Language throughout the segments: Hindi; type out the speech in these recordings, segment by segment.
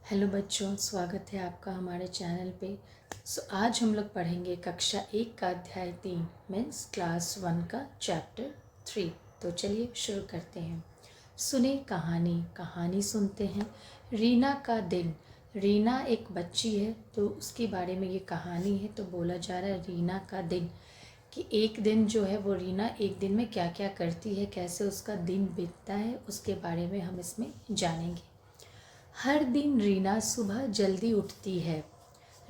हेलो बच्चों, स्वागत है आपका हमारे चैनल पे। आज हम लोग पढ़ेंगे कक्षा 1 का अध्याय 3 मीन्स क्लास 1 का चैप्टर 3। तो चलिए शुरू करते हैं। सुने कहानी सुनते हैं। रीना का दिन। रीना एक बच्ची है तो उसके बारे में ये कहानी है। तो बोला जा रहा है रीना का दिन, कि एक दिन जो है वो रीना एक दिन में क्या क्या करती है, कैसे उसका दिन बीतता है, उसके बारे में हम इसमें जानेंगे। हर दिन रीना सुबह जल्दी उठती है।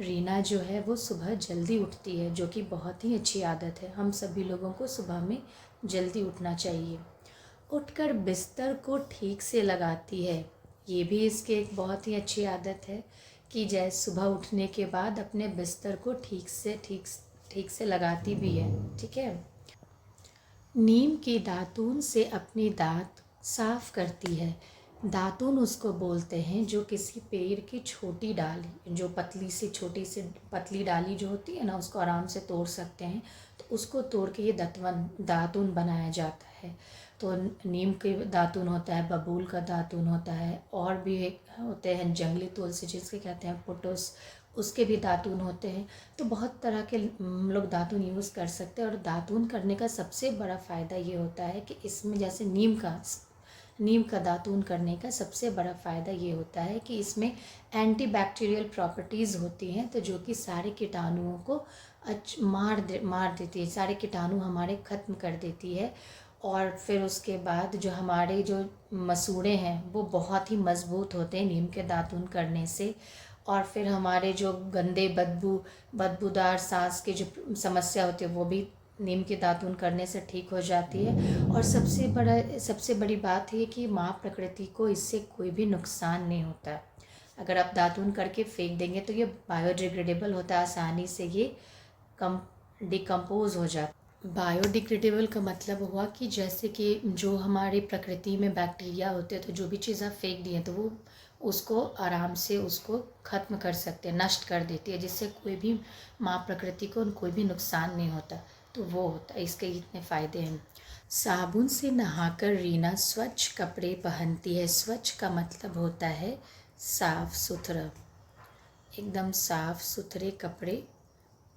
रीना जो है वो सुबह जल्दी उठती है, जो कि बहुत ही अच्छी आदत है। हम सभी लोगों को सुबह में जल्दी उठना चाहिए। उठकर बिस्तर को ठीक से लगाती है। ये भी इसकी एक बहुत ही अच्छी आदत है कि जैसे सुबह उठने के बाद अपने बिस्तर को ठीक से लगाती भी है। ठीक है। नीम के दातून से अपने दांत साफ करती है। दातून उसको बोलते हैं जो किसी पेड़ की छोटी डाली, जो पतली सी छोटी सी पतली डाली जो होती है ना, उसको आराम से तोड़ सकते हैं। तो उसको तोड़ के ये दातून बनाया जाता है। तो नीम के दातून होता है, बबूल का दातून होता है, और भी एक होते हैं जंगली तुलसी जिसके कहते हैं पुटुस, उसके भी दातून होते हैं। तो बहुत तरह के हम लोग दातून यूज़ कर सकते हैं। और दातून करने का सबसे बड़ा फ़ायदा ये होता है कि इसमें जैसे नीम का दातून करने का सबसे बड़ा फ़ायदा ये होता है कि इसमें एंटीबैक्टीरियल प्रॉपर्टीज़ होती हैं, तो जो कि सारे कीटाणुओं को मार देती है, सारे कीटाणु हमारे ख़त्म कर देती है। और फिर उसके बाद जो हमारे जो मसूड़े हैं वो बहुत ही मज़बूत होते हैं नीम के दातून करने से। और फिर हमारे जो गंदे बदबूदार सांस की जो समस्या होती है वो भी नीम के दातून करने से ठीक हो जाती है। और सबसे बड़ी बात है कि माँ प्रकृति को इससे कोई भी नुकसान नहीं होता है। अगर आप दातून करके फेंक देंगे तो ये बायोडिग्रेडेबल होता है, आसानी से ये डिकम्पोज हो जाता है। बायोडिग्रेडेबल का मतलब हुआ कि जैसे कि जो हमारी प्रकृति में बैक्टीरिया होते हैं, तो जो भी चीज़ आप फेंक दिए तो वो उसको आराम से उसको ख़त्म कर सकते हैं, नष्ट कर देती है, जिससे कोई भी माँ प्रकृति को कोई भी नुकसान नहीं होता। तो वो होता है, इसके इतने फ़ायदे हैं। साबुन से नहाकर रीना स्वच्छ कपड़े पहनती है। स्वच्छ का मतलब होता है साफ सुथरा, एकदम साफ सुथरे कपड़े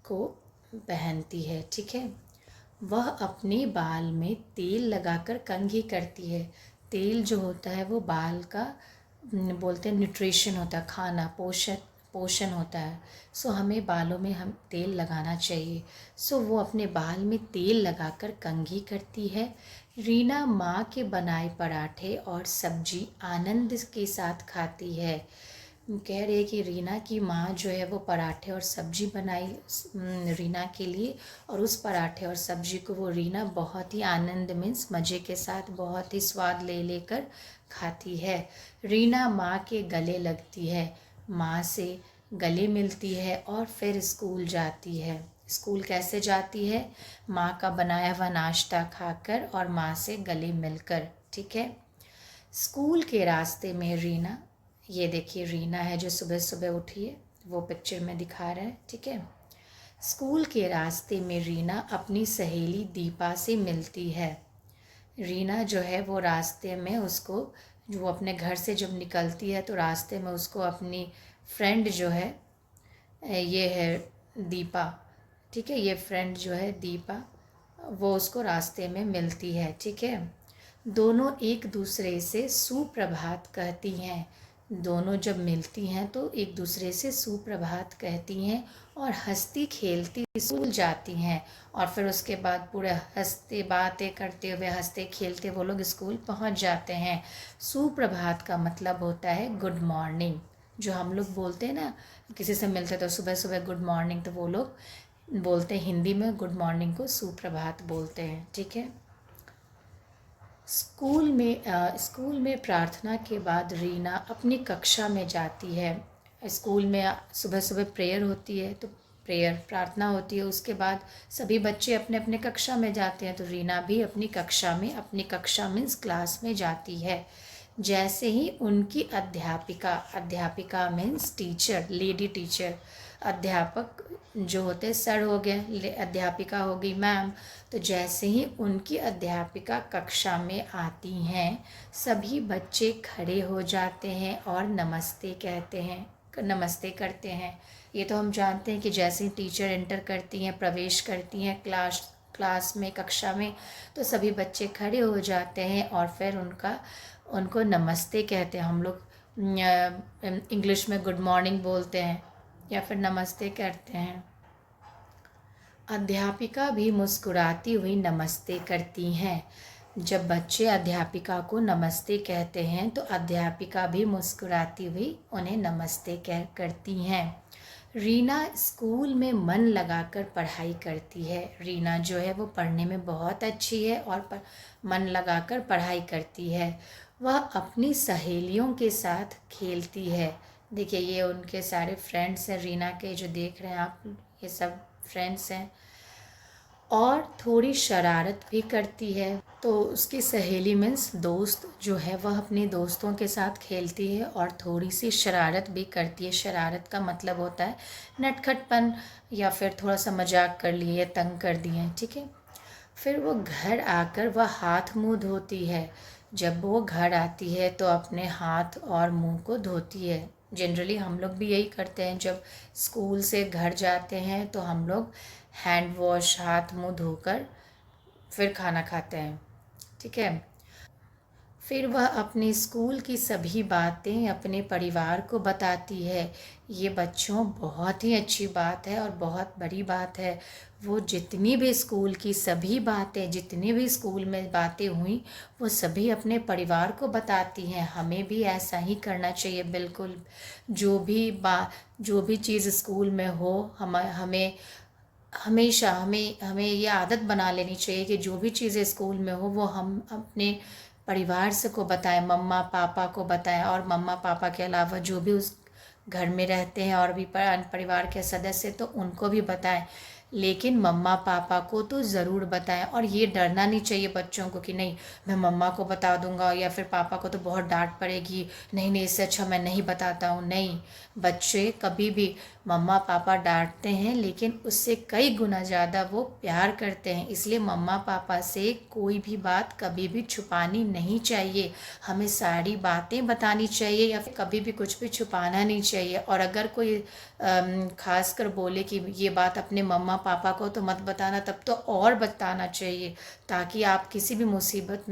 को पहनती है। ठीक है। वह अपने बाल में तेल लगाकर कंघी करती है। तेल जो होता है वो बाल का बोलते हैं न्यूट्रिशन होता है, खाना पोषण होता है। सो हमें बालों में हम तेल लगाना चाहिए। सो वो अपने बाल में तेल लगाकर कंघी करती है। रीना माँ के बनाए पराठे और सब्जी आनंद के साथ खाती है। कह रही है कि रीना की माँ जो है वो पराठे और सब्जी बनाई रीना के लिए, और उस पराठे और सब्जी को वो रीना बहुत ही आनंद मीन्स मज़े के साथ बहुत ही स्वाद ले लेकर खाती है। रीना माँ के गले लगती है, माँ से गले मिलती है और फिर स्कूल जाती है। स्कूल कैसे जाती है? माँ का बनाया हुआ नाश्ता खाकर और माँ से गले मिलकर। ठीक है। स्कूल के रास्ते में रीना, ये देखिए रीना है जो सुबह सुबह उठी है, वो पिक्चर में दिखा रहा है। ठीक है। स्कूल के रास्ते में रीना अपनी सहेली दीपा से मिलती है। रीना जो है वो रास्ते में उसको, जो अपने घर से जब निकलती है तो रास्ते में उसको अपनी फ्रेंड जो है ये है दीपा। ठीक है। ये फ्रेंड जो है दीपा, वो उसको रास्ते में मिलती है। ठीक है। दोनों एक दूसरे से सुप्रभात कहती हैं। दोनों जब मिलती हैं तो एक दूसरे से सुप्रभात कहती हैं और हंसती खेलती स्कूल जाती हैं। और फिर उसके बाद पूरे हंसते बातें करते हुए हंसते खेलते वो लोग स्कूल पहुंच जाते हैं। सुप्रभात का मतलब होता है गुड मॉर्निंग। जो हम लोग बोलते हैं ना, किसी से मिलते तो सुबह सुबह गुड मॉर्निंग, तो वो लोग बोलते हैं हिंदी में गुड मॉर्निंग को सुप्रभात बोलते हैं। ठीक है। स्कूल में प्रार्थना के बाद रीना अपनी कक्षा में जाती है। स्कूल में सुबह सुबह प्रेयर होती है, तो प्रार्थना होती है। उसके बाद सभी बच्चे अपने अपने कक्षा में जाते हैं, तो रीना भी अपनी कक्षा मीन्स क्लास में जाती है। जैसे ही उनकी अध्यापिका मीन्स टीचर, लेडी टीचर, अध्यापक जो होते सर हो गए, अध्यापिका हो गई मैम, तो जैसे ही उनकी अध्यापिका कक्षा में आती हैं सभी बच्चे खड़े हो जाते हैं और नमस्ते करते हैं। ये तो हम जानते हैं कि जैसे ही टीचर एंटर करती हैं, प्रवेश करती हैं क्लास में, कक्षा में, तो सभी बच्चे खड़े हो जाते हैं और फिर उनको नमस्ते कहते हैं। हम लोग इंग्लिश में गुड मॉर्निंग बोलते हैं या फिर नमस्ते करते हैं। अध्यापिका भी मुस्कुराती हुई नमस्ते करती हैं। जब बच्चे अध्यापिका को नमस्ते कहते हैं तो अध्यापिका भी मुस्कुराती हुई उन्हें नमस्ते करती हैं। रीना स्कूल में मन लगाकर पढ़ाई करती है। रीना जो है वो पढ़ने में बहुत अच्छी है और मन लगाकर पढ़ाई करती है। वह अपनी सहेलियों के साथ खेलती है। देखिए ये उनके सारे फ्रेंड्स हैं, रीना के जो देख रहे हैं आप, ये सब फ्रेंड्स हैं। और थोड़ी शरारत भी करती है। तो उसकी सहेली मीन्स दोस्त जो है वह अपने दोस्तों के साथ खेलती है और थोड़ी सी शरारत भी करती है। शरारत का मतलब होता है नटखटपन या फिर थोड़ा सा मजाक कर लिए, तंग कर दिए, ठीक है। फिर वो घर आकर वह हाथ मुंह धोती है। जब वो घर आती है तो अपने हाथ और मुंह को धोती है। जनरली हम लोग भी यही करते हैं, जब स्कूल से घर जाते हैं तो हम लोग हैंड वॉश, हाथ मुंह धोकर फिर खाना खाते हैं, ठीक है। फिर वह अपने स्कूल की सभी बातें अपने परिवार को बताती है। ये बच्चों बहुत ही अच्छी बात है और बहुत बड़ी बात है। वो जितनी भी स्कूल की सभी बातें, जितनी भी स्कूल में बातें हुई, वो सभी अपने परिवार को बताती हैं। हमें भी ऐसा ही करना चाहिए बिल्कुल। जो भी चीज़ स्कूल में हो, हमें हमेशा हमें ये आदत बना लेनी चाहिए कि जो भी चीज़ें स्कूल में हो वो हम अपने परिवार से को बताएं, मम्मा पापा को बताएं। और मम्मा पापा के अलावा जो भी उस घर में रहते हैं और भी परिवार के सदस्य, तो उनको भी बताएं। लेकिन मम्मा पापा को तो ज़रूर बताएं। और ये डरना नहीं चाहिए बच्चों को कि नहीं मैं मम्मा को बता दूंगा या फिर पापा को तो बहुत डांट पड़ेगी, नहीं इससे अच्छा मैं नहीं बताता हूँ। नहीं, बच्चे कभी भी, मम्मा पापा डांटते हैं लेकिन उससे कई गुना ज़्यादा वो प्यार करते हैं। इसलिए मम्मा पापा से कोई भी बात कभी भी छुपानी नहीं चाहिए। हमें सारी बातें बतानी चाहिए या फिर कभी भी कुछ भी छुपाना नहीं चाहिए। और अगर कोई खास कर बोले कि ये बात अपने मम्मा पापा को तो मत बताना, तब तो और बताना चाहिए, ताकि आप किसी भी मुसीबत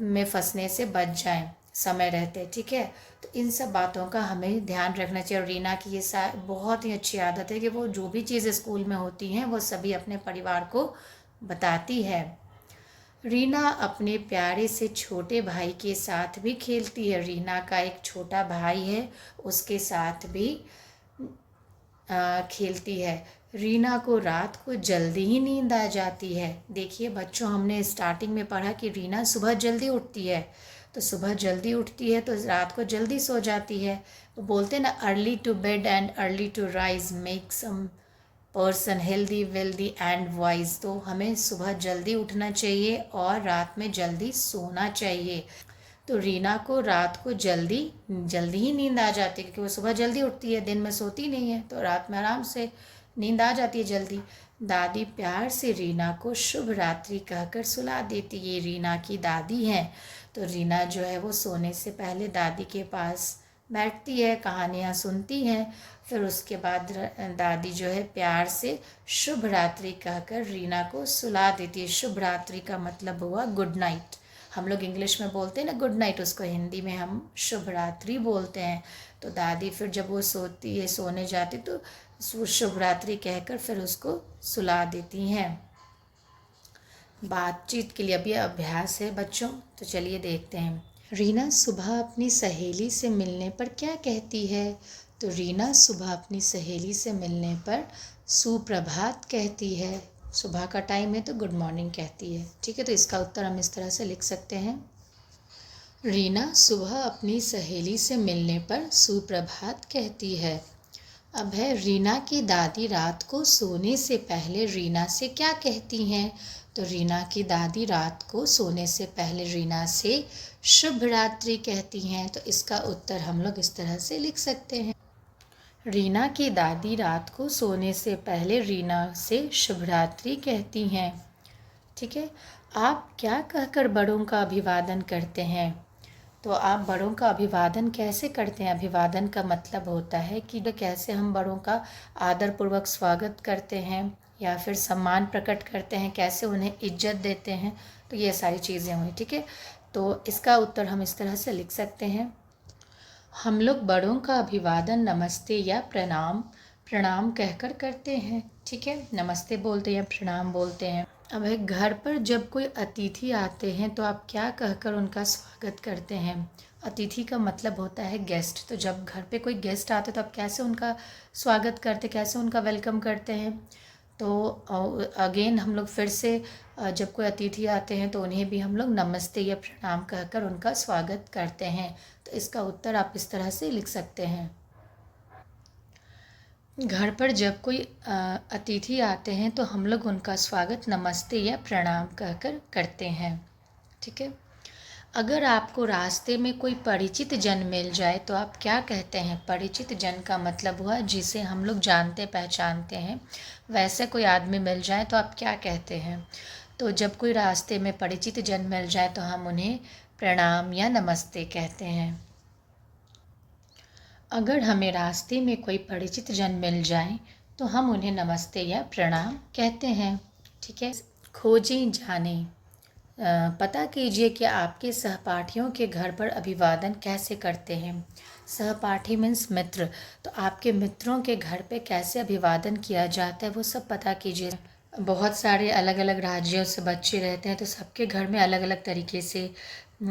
में फंसने से बच जाएं समय रहते, ठीक है। तो इन सब बातों का हमें ध्यान रखना चाहिए। और रीना की ये बहुत ही अच्छी आदत है कि वो जो भी चीज़ें स्कूल में होती हैं वो सभी अपने परिवार को बताती है। रीना अपने प्यारे से छोटे भाई के साथ भी खेलती है। रीना का एक छोटा भाई है, उसके साथ भी खेलती है। रीना को रात को जल्दी ही नींद आ जाती है। देखिए बच्चों, हमने स्टार्टिंग में पढ़ा कि रीना सुबह जल्दी उठती है, तो सुबह जल्दी उठती है तो रात को जल्दी सो जाती है। वो बोलते हैं ना, early to bed and early to rise make some person healthy wealthy and wise. तो हमें सुबह जल्दी उठना चाहिए और रात में जल्दी सोना चाहिए। तो रीना को रात को जल्दी ही नींद आ जाती है, क्योंकि वो सुबह जल्दी उठती है, दिन में सोती नहीं है, तो रात में आराम से नींद आ जाती है जल्दी। दादी प्यार से रीना को शुभ रात्रि कहकर सुला देती है। ये रीना की दादी हैं। तो रीना जो है वो सोने से पहले दादी के पास बैठती है, कहानियाँ सुनती हैं। फिर उसके बाद दादी जो है प्यार से शुभ रात्रि कहकर रीना को सुला देती है। शुभ रात्रि का मतलब हुआ गुड नाइट। हम लोग इंग्लिश में बोलते हैं ना गुड नाइट, उसको हिंदी में हम शुभ रात्रि बोलते हैं। तो दादी फिर जब वो सोती है, सोने जाती, तो शुभ रात्रि कहकर फिर उसको सुला देती हैं। बातचीत के लिए अभी अभ्यास है बच्चों, तो चलिए देखते हैं। रीना सुबह अपनी सहेली से मिलने पर क्या कहती है? तो रीना सुबह अपनी सहेली से मिलने पर सुप्रभात कहती है। सुबह का टाइम है तो गुड मॉर्निंग कहती है, ठीक है। तो इसका उत्तर हम इस तरह से लिख सकते हैं। रीना सुबह अपनी सहेली से मिलने पर सुप्रभात कहती है। अब है, रीना की दादी रात को सोने से पहले रीना से क्या कहती हैं? तो रीना की दादी रात को सोने से पहले रीना से शुभ रात्रि कहती हैं, तो इसका उत्तर हम लोग इस तरह से लिख सकते हैं। रीना की दादी रात को सोने से पहले रीना से शुभ रात्रि कहती हैं। ठीक है। आप क्या कहकर बड़ों का अभिवादन करते हैं? तो आप बड़ों का अभिवादन कैसे करते हैं? अभिवादन का मतलब होता है कि कैसे हम बड़ों का आदरपूर्वक स्वागत करते हैं या फिर सम्मान प्रकट करते हैं, कैसे उन्हें इज्जत देते हैं। तो ये सारी चीज़ें हुई। ठीक है। तो इसका उत्तर हम इस तरह से लिख सकते हैं। हम लोग बड़ों का अभिवादन नमस्ते या प्रणाम कहकर करते हैं। ठीक है। नमस्ते बोलते हैं या प्रणाम बोलते हैं। अब एक घर पर जब कोई अतिथि आते हैं तो आप क्या कहकर उनका स्वागत करते हैं? अतिथि का मतलब होता है गेस्ट। तो जब घर पे कोई गेस्ट आते तो आप कैसे उनका स्वागत करते, कैसे उनका वेलकम करते हैं? तो अगेन हम लोग फिर से जब कोई अतिथि आते हैं तो उन्हें भी हम लोग नमस्ते या प्रणाम कहकर उनका स्वागत करते हैं। तो इसका उत्तर आप इस तरह से लिख सकते हैं। घर पर जब कोई अतिथि आते हैं तो हम लोग उनका स्वागत नमस्ते या प्रणाम कहकर करते हैं। ठीक है। अगर आपको रास्ते में कोई परिचित जन मिल जाए तो आप क्या कहते हैं? परिचित जन का मतलब हुआ जिसे हम लोग जानते पहचानते हैं, वैसे कोई आदमी मिल जाए तो आप क्या कहते हैं? तो जब कोई रास्ते में परिचित जन मिल जाए तो हम उन्हें प्रणाम या नमस्ते कहते हैं। अगर हमें रास्ते में कोई परिचित जन मिल जाए तो हम उन्हें नमस्ते या प्रणाम कहते हैं। ठीक है। खोजें जानें। पता कीजिए कि आपके सहपाठियों के घर पर अभिवादन कैसे करते हैं। सहपाठी मीन्स मित्र। तो आपके मित्रों के घर पे कैसे अभिवादन किया जाता है वो सब पता कीजिए। बहुत सारे अलग अलग राज्यों से बच्चे रहते हैं तो सबके घर में अलग अलग तरीके से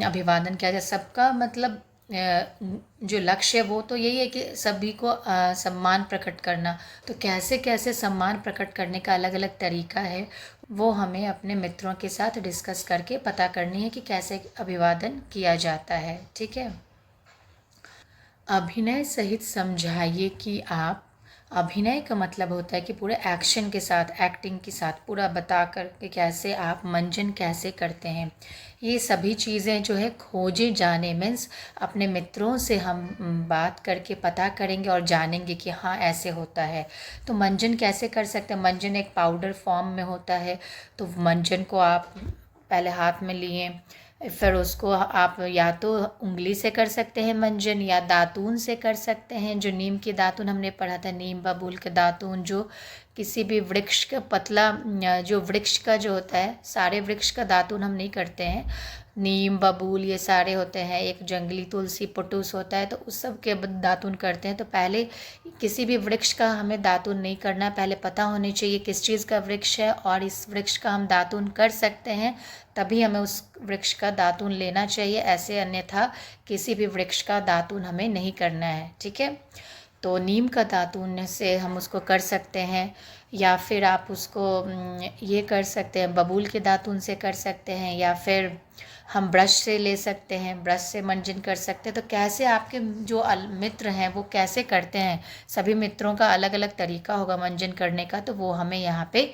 अभिवादन किया जाए। सबका मतलब जो लक्ष्य है वो तो यही है कि सभी को सम्मान प्रकट करना। तो कैसे कैसे सम्मान प्रकट करने का अलग अलग तरीका है वो हमें अपने मित्रों के साथ डिस्कस करके पता करनी है कि कैसे अभिवादन किया जाता है। ठीक है। अभिनय सहित समझाइए कि आप। अभिनय का मतलब होता है कि पूरे एक्शन के साथ, एक्टिंग के साथ पूरा बता कर कि कैसे आप मंजन कैसे करते हैं। ये सभी चीज़ें जो है खोजे जाने मीन्स अपने मित्रों से हम बात करके पता करेंगे और जानेंगे कि हाँ ऐसे होता है। तो मंजन कैसे कर सकते हैं? मंजन एक पाउडर फॉर्म में होता है। तो मंजन को आप पहले हाथ में लिए, फिर उसको आप या तो उंगली से कर सकते हैं मंजन या दातून से कर सकते हैं। जो नीम के दातून हमने पढ़ा था, नीम बबूल के दातून, जो किसी भी वृक्ष का पतला, जो वृक्ष का जो होता है, सारे वृक्ष का दातून हम नहीं करते हैं। नीम बबूल ये सारे होते हैं, एक जंगली तुलसी पुटुस होता है, तो उस सब के दातून करते हैं। तो पहले किसी भी वृक्ष का हमें दातून नहीं करना, पहले पता होनी चाहिए किस चीज़ का वृक्ष है और इस वृक्ष का हम दातून कर सकते हैं, तभी हमें उस वृक्ष का दातून लेना चाहिए। ऐसे अन्यथा किसी भी वृक्ष का दातून हमें नहीं करना है। ठीक है। तो नीम का दातून से हम उसको कर सकते हैं, या फिर आप उसको ये कर सकते हैं, बबूल के दातून से कर सकते हैं, या फिर हम ब्रश से ले सकते हैं, ब्रश से मंजन कर सकते हैं। तो कैसे आपके जो मित्र हैं वो कैसे करते हैं, सभी मित्रों का अलग अलग तरीका होगा मंजन करने का, तो वो हमें यहाँ पे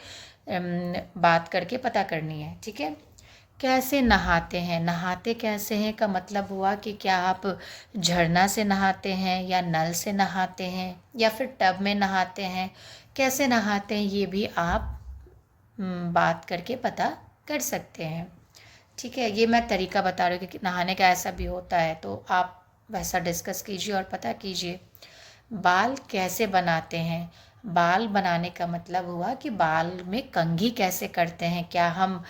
बात करके पता करनी है। ठीक है। कैसे नहाते हैं? नहाते कैसे हैं का मतलब हुआ कि क्या आप झरना से नहाते हैं या नल से नहाते हैं या फिर टब में नहाते हैं, कैसे नहाते हैं ये भी आप बात करके पता कर सकते हैं। ठीक है। ये मैं तरीका बता रही हूँ कि नहाने का ऐसा भी होता है, तो आप वैसा डिस्कस कीजिए और पता कीजिए। बाल कैसे बनाते हैं? बाल बनाने का मतलब हुआ कि बाल में कंघी कैसे करते हैं। क्या हम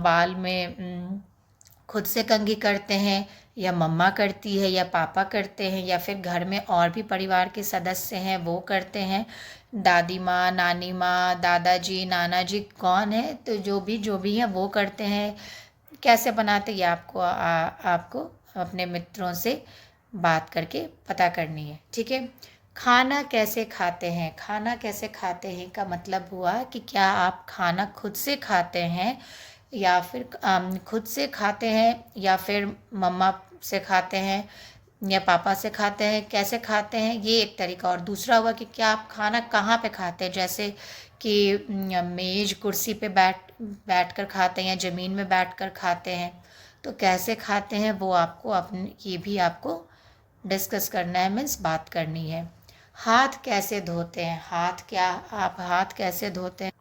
बाल में खुद से कंघी करते हैं, या मम्मा करती है, या पापा करते हैं, या फिर घर में और भी परिवार के सदस्य हैं वो करते हैं, दादी माँ, नानी माँ, दादाजी, नाना जी, कौन है, तो जो भी है वो करते हैं। कैसे बनाते ये आपको अपने मित्रों से बात करके पता करनी है। ठीक है। खाना कैसे खाते हैं? खाना कैसे खाते हैं का मतलब हुआ कि क्या आप खाना खुद से खाते हैं या फिर खुद से खाते हैं, या फिर मम्मा से खाते हैं या पापा से खाते हैं, कैसे खाते हैं ये एक तरीका। और दूसरा हुआ कि क्या आप खाना कहाँ पे खाते हैं, जैसे कि मेज कुर्सी पे बैठ बैठकर खाते हैं या ज़मीन में बैठकर खाते हैं, तो कैसे खाते हैं वो आपको अपने ये भी आपको डिस्कस करना है, मीन्स बात करनी है। हाथ कैसे धोते हैं, आप हाथ कैसे धोते हैं?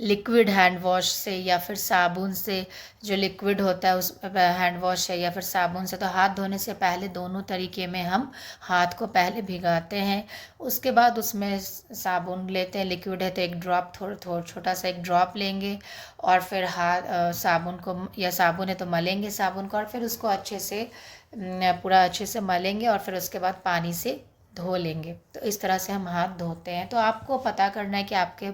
लिक्विड हैंड वॉश से या फिर साबुन से, जो लिक्विड होता है उस हैंड वॉश है या फिर साबुन से। तो हाथ धोने से पहले दोनों तरीके में हम हाथ को पहले भिगाते हैं, उसके बाद उसमें साबुन लेते हैं, लिक्विड है तो एक ड्रॉप, थोड़ा छोटा सा एक ड्रॉप लेंगे और फिर साबुन को, या साबुन है तो मलेंगे साबुन को, और फिर उसको अच्छे से पूरा अच्छे से मलेंगे और फिर उसके बाद पानी से धो लेंगे। तो इस तरह से हम हाथ धोते हैं। तो आपको पता करना है कि आपके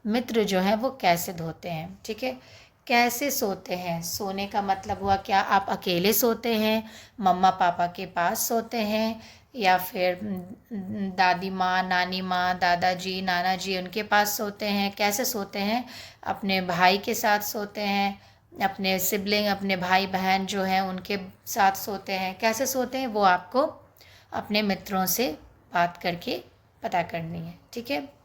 मित्र जो हैं वो कैसे धोते हैं, ठीक है। कैसे सोते हैं, सोने का मतलब हुआ क्या आप अकेले सोते हैं, मम्मा पापा के पास सोते हैं, या फिर दादी माँ, नानी माँ, दादाजी, नाना जी उनके पास सोते हैं। कैसे सोते हैं, अपने भाई के साथ सोते हैं, अपने सिबलिंग, अपने भाई बहन जो हैं उनके साथ सोते हैं। कैसे सोते हैं वो आपको अपने मित्रों से बात करके पता करनी है, ठीक है।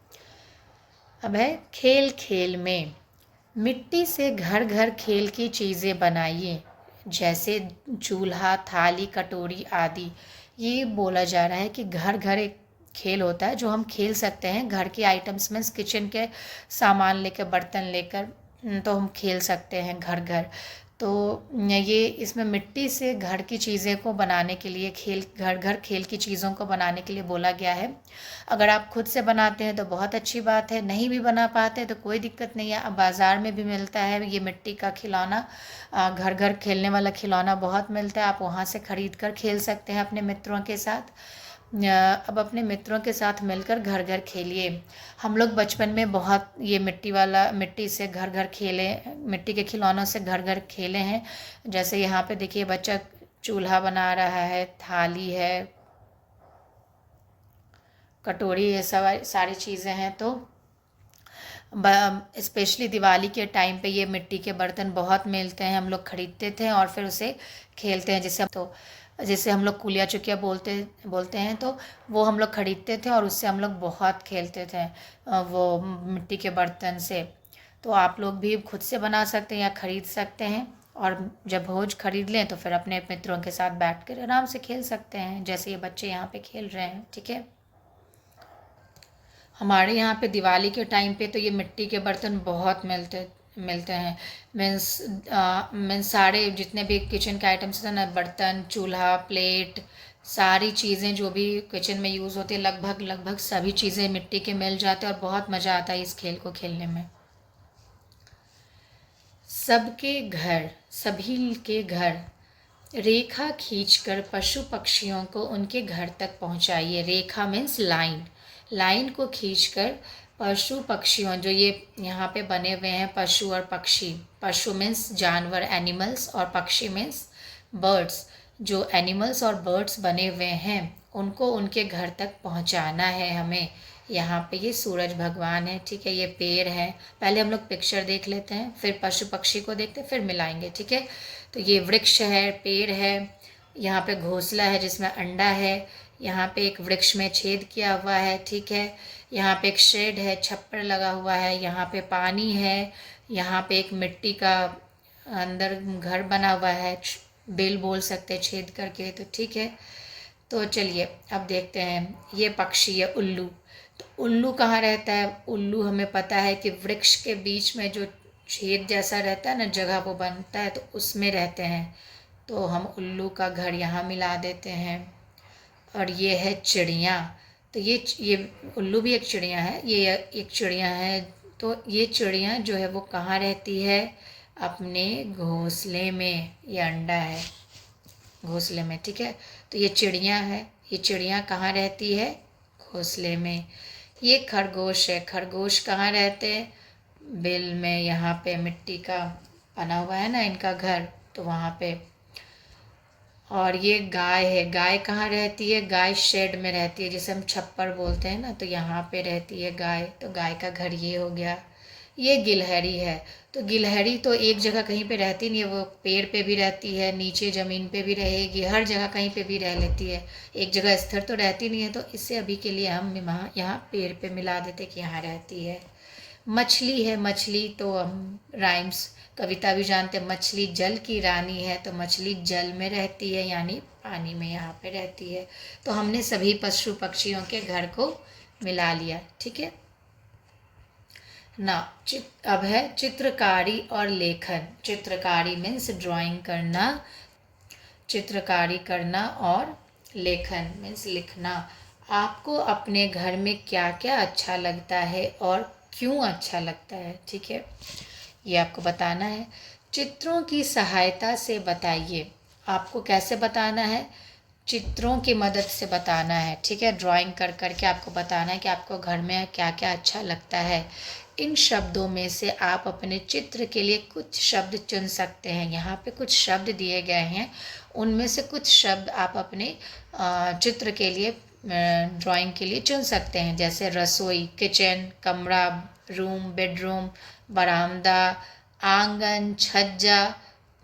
अब है खेल खेल में। मिट्टी से घर घर खेल की चीज़ें बनाइए, जैसे चूल्हा, थाली, कटोरी आदि। ये बोला जा रहा है कि घर घर एक खेल होता है जो हम खेल सकते हैं, घर के आइटम्स में किचन के सामान लेकर, बर्तन लेकर, तो हम खेल सकते हैं घर घर। तो ये इसमें मिट्टी से घर की चीज़ें को बनाने के लिए, घर घर खेल की चीज़ों को बनाने के लिए बोला गया है। अगर आप खुद से बनाते हैं तो बहुत अच्छी बात है, नहीं भी बना पाते तो कोई दिक्कत नहीं है। अब बाज़ार में भी मिलता है ये मिट्टी का खिलौना, घर घर खेलने वाला खिलौना बहुत मिलता है, आप वहाँ से ख़रीद कर खेल सकते हैं अपने मित्रों के साथ। अब अपने मित्रों के साथ मिलकर घर घर खेलिए। हम लोग बचपन में बहुत ये मिट्टी से घर घर खेले, मिट्टी के खिलौनों से घर घर खेले हैं। जैसे यहाँ पे देखिए बच्चा चूल्हा बना रहा है, थाली है, कटोरी, ये सब सारी चीज़ें हैं। तो स्पेशली दिवाली के टाइम पे ये मिट्टी के बर्तन बहुत मिलते हैं, हम लोग ख़रीदते थे और फिर उसे खेलते हैं। जिसे हम लोग कुलिया चुकिया बोलते हैं, तो वो हम लोग ख़रीदते थे और उससे हम लोग बहुत खेलते थे वो मिट्टी के बर्तन से। तो आप लोग भी खुद से बना सकते हैं या ख़रीद सकते हैं, और जब भोज ख़रीद लें तो फिर अपने मित्रों के साथ बैठकर आराम से खेल सकते हैं, जैसे ये बच्चे यहाँ पे खेल रहे हैं, ठीक है। हमारे यहाँ पे दिवाली के टाइम पे तो ये मिट्टी के बर्तन बहुत मिलते हैं। मीन्स सारे जितने भी किचन के आइटम्स हैं ना, बर्तन, चूल्हा, प्लेट, सारी चीज़ें जो भी किचन में यूज़ होती है, लगभग सभी चीज़ें मिट्टी के मिल जाते हैं और बहुत मज़ा आता है इस खेल को खेलने में। सभी के घर रेखा खींचकर पशु पक्षियों को उनके घर तक पहुंचाइए। रेखा मीन्स लाइन को खींचकर पशु पक्षियों, जो ये यहाँ पे बने हुए हैं पशु और पक्षी, पशु मीन्स जानवर, एनिमल्स, और पक्षी मीन्स बर्ड्स, जो एनिमल्स और बर्ड्स बने हुए हैं उनको उनके घर तक पहुँचाना है हमें। यहाँ पे ये सूरज भगवान है, ठीक है, ये पेड़ है। पहले हम लोग पिक्चर देख लेते हैं, फिर पशु पक्षी को देखते हैं, फिर मिलाएंगे, ठीक है। तो ये वृक्ष है, पेड़ है, यहाँ पे घोंसला है जिसमें अंडा है, यहाँ पे एक वृक्ष में छेद किया हुआ है, ठीक है। यहाँ पे एक शेड है, छप्पर लगा हुआ है, यहाँ पे पानी है, यहाँ पे एक मिट्टी का अंदर घर बना हुआ है, बेल बोल सकते हैं छेद करके, तो ठीक है। तो चलिए अब देखते हैं, ये पक्षी है उल्लू। तो उल्लू कहाँ रहता है? उल्लू हमें पता है कि वृक्ष के बीच में जो छेद जैसा रहता है ना, जगह वो बनता है, तो उसमें रहते हैं। तो हम उल्लू का घर यहाँ मिला देते हैं। और ये है चिड़िया। तो ये उल्लू भी एक चिड़िया है, ये एक चिड़िया है। तो ये चिड़िया जो है वो कहाँ रहती है? अपने घोंसले में, ये अंडा है घोंसले में, ठीक है। तो ये चिड़िया है, ये चिड़िया कहाँ रहती है? घोंसले में। ये खरगोश है, खरगोश कहाँ रहते हैं? बिल में, यहाँ पे मिट्टी का बना हुआ है ना इनका घर, तो वहाँ पे। और ये गाय है, गाय कहाँ रहती है? गाय शेड में रहती है, जिसे हम छप्पर बोलते हैं ना, तो यहाँ पे रहती है गाय। तो गाय का घर ये हो गया। ये गिलहरी है। तो गिलहरी तो एक जगह कहीं पे रहती नहीं है, वो पेड़ पे भी रहती है, नीचे ज़मीन पे भी रहेगी, हर जगह कहीं पे भी रह लेती है, एक जगह स्थिर तो रहती नहीं है। तो इससे अभी के लिए हम यहाँ पेड़ पे मिला देते कि यहाँ रहती है। मछली है, मछली तो हम राइम्स कविता भी जानते हैं, मछली जल की रानी है, तो मछली जल में रहती है यानी पानी में यहाँ पे रहती है। तो हमने सभी पशु पक्षियों के घर को मिला लिया। ठीक है ना। अब है चित्रकारी और लेखन। चित्रकारी मीन्स ड्राइंग करना, चित्रकारी करना, और लेखन मीन्स लिखना। आपको अपने घर में क्या क्या अच्छा लगता है और क्यों अच्छा लगता है। ठीक है, ये आपको बताना है। चित्रों की सहायता से बताइए। आपको कैसे बताना है, चित्रों की मदद से बताना है। ठीक है, ड्राइंग कर करके आपको बताना है कि आपको घर में क्या क्या अच्छा लगता है। इन शब्दों में से आप अपने चित्र के लिए कुछ शब्द चुन सकते हैं। यहाँ पे कुछ शब्द दिए गए हैं, उनमें से कुछ शब्द आप अपने चित्र के लिए, ड्राइंग के लिए चुन सकते हैं। जैसे रसोई, किचन, कमरा, रूम, बेडरूम, बरामदा, आंगन, छज्जा,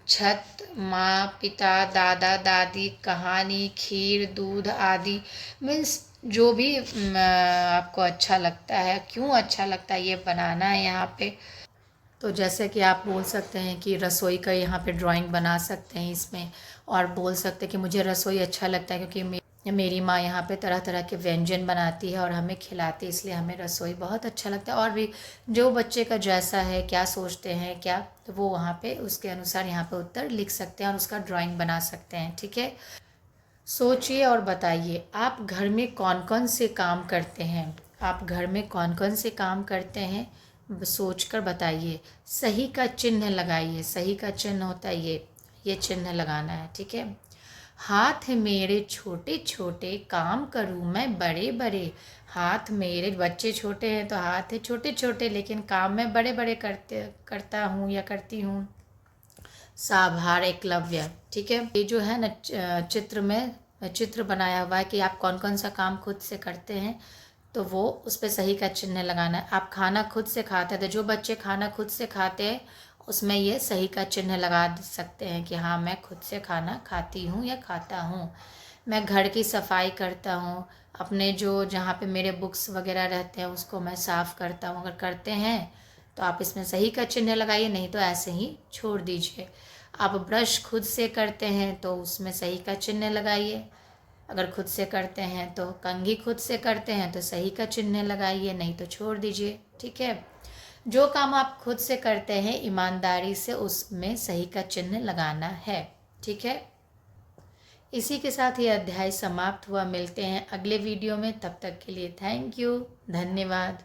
छत, माँ पिता, दादा दादी, कहानी, खीर, दूध आदि। मीन्स जो भी आपको अच्छा लगता है, क्यों अच्छा लगता है, ये बनाना है यहाँ पे। तो जैसे कि आप बोल सकते हैं कि रसोई का यहाँ पे ड्राइंग बना सकते हैं इसमें, और बोल सकते हैं कि मुझे रसोई अच्छा लगता है क्योंकि मेरी माँ यहाँ पे तरह तरह के व्यंजन बनाती है और हमें खिलाती है, इसलिए हमें रसोई बहुत अच्छा लगता है। और भी जो बच्चे का जैसा है, क्या सोचते हैं क्या, तो वो वहाँ पे उसके अनुसार यहाँ पे उत्तर लिख सकते हैं और उसका ड्राइंग बना सकते हैं। ठीक है, सोचिए और बताइए आप घर में कौन कौन से काम करते हैं। आप घर में कौन कौन से काम करते हैं, सोचकर बताइए। सही का चिन्ह लगाइए। सही का चिन्ह होता है ये चिन्ह लगाना है। ठीक है, हाथ मेरे छोटे छोटे, काम करूँ मैं बड़े बड़े। हाथ मेरे, बच्चे छोटे हैं तो हाथ है छोटे छोटे, लेकिन काम मैं बड़े बड़े करता हूँ या करती हूँ। साभार एकलव्य। ठीक है, ये जो है ना चित्र में चित्र बनाया हुआ है कि आप कौन कौन सा काम खुद से करते हैं, तो वो उस पर सही का चिन्ह लगाना है। आप खाना खुद से खाते हैं, तो जो बच्चे खाना खुद से खाते हैं उसमें ये सही का चिन्ह लगा सकते हैं कि हाँ मैं खुद से खाना खाती हूँ या खाता हूँ। मैं घर की सफाई करता हूँ, अपने जो जहाँ पे मेरे बुक्स वगैरह रहते हैं उसको मैं साफ़ करता हूँ। अगर करते हैं तो आप इसमें सही का चिन्ह लगाइए, नहीं तो ऐसे ही छोड़ दीजिए। आप ब्रश खुद से करते हैं तो उसमें सही का चिन्ह लगाइए। अगर खुद से करते हैं तो, कंघी खुद से करते हैं तो सही का चिन्ह लगाइए, नहीं तो छोड़ दीजिए। ठीक है, जो काम आप खुद से करते हैं ईमानदारी से उसमें सही का चिन्ह लगाना है। ठीक है, इसी के साथ ये अध्याय समाप्त हुआ। मिलते हैं अगले वीडियो में, तब तक के लिए थैंक यू, धन्यवाद।